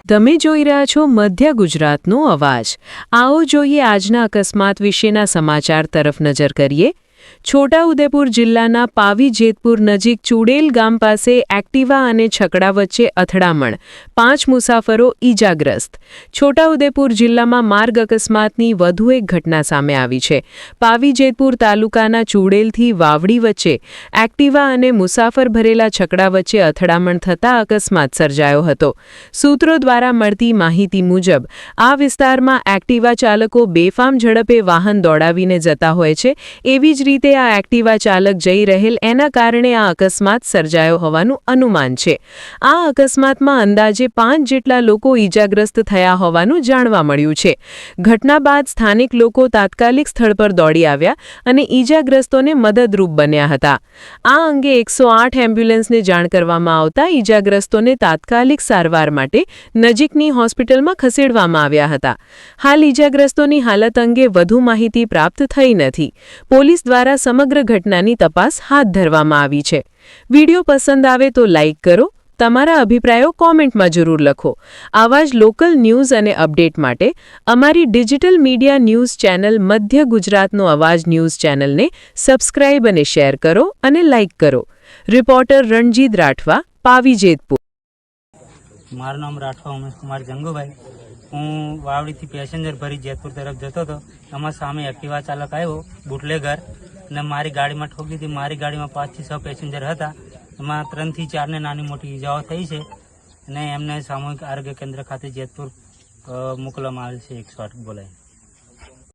તમે જોઈ રહ્યા છો મધ્ય ગુજરાતનો અવાજ। આવો જોઈએ આજના અકસ્માત વિશેના સમાચાર તરફ નજર કરીએ। છોટાઉદેપુર જિલ્લાના પાવી જેતપુર નજીક ચુડેલ ગામ પાસે એક્ટિવા અને છકડા વચ્ચે અથડામણ, 5 મુસાફરો ઈજાગ્રસ્ત। છોટાઉદેપુર જિલ્લામાં માર્ગ અકસ્માતની વધુ એક ઘટના સામે આવી છે। પાવી જેતપુર તાલુકાના ચુડેલથી વાવડી વચ્ચે એક્ટિવા અને મુસાફર ભરેલા છકડા વચ્ચે અથડામણ થતાં અકસ્માત સર્જાયો હતો। સૂત્રો દ્વારા મળતી માહિતી મુજબ આ વિસ્તારમાં એક્ટિવા ચાલકો બેફામ ઝડપે વાહન દોડાવીને જતા હોય છે, એવી જ રીતે આ એક્ટિવા ચાલક જઈ રહેલ એના કારણે આ અકસ્માત સર્જાયો હોવાનું અનુમાન છે। આ અકસ્માતમાં અંદાજે 5 જેટલા લોકો ઈજાગ્રસ્ત થયા હોવાનું જાણવા મળ્યું છે। ઘટના બાદ સ્થાનિક લોકો તાત્કાલિક સ્થળ પર દોડી આવ્યા અને ઈજાગ્રસ્તોને મદદરૂપ બન્યા હતા। આ અંગે 108 એમ્બ્યુલન્સને જાણ કરવામાં આવતા ઈજાગ્રસ્તોને તાત્કાલિક સારવાર માટે નજીકની હોસ્પિટલમાં ખસેડવામાં આવ્યા હતા। હાલ ઈજાગ્રસ્તોની હાલત અંગે વધુ માહિતી પ્રાપ્ત થઈ નથી। પોલીસ દ્વારા સમગ્ર ઘટનાની તપાસ હાથ ધરવામાં આવી છે। વિડીયો પસંદ આવે તો લાઇક કરો, તમારા અભિપ્રાયો કોમેન્ટમાં જરૂર લખો। આવા જ લોકલ ન્યૂઝ અને અપડેટ માટે અમારી ડિજિટલ મીડિયા ન્યૂઝ ચેનલ મધ્ય ગુજરાતનો અવાજ ન્યૂઝ ચેનલને સબસ્ક્રાઇબ અને શેર કરો અને લાઇક કરો। રિપોર્ટર રણજીત રાઠવા, પાવી જેતપુર। મારું નામ રાઠવા ઉમેશ કુમાર જંગુભાઈ। હું વાવડીથી પેસેન્જર ભરી જેતપુર તરફ જતો હતો। એમાં સામે એક્ટિવા ચાલક આવ્યો, બુટલેગર, અને મારી ગાડીમાં ઠોકી દીધી। મારી ગાડીમાં 5 થી 6 પેસેન્જર હતા। એમાં 3 થી 4 ને નાની મોટી ઈજાઓ થઈ છે અને એમને સામૂહિક આરોગ્ય કેન્દ્ર ખાતે જેતપુર મોકલવામાં આવેલ છે 108 બોલાવી।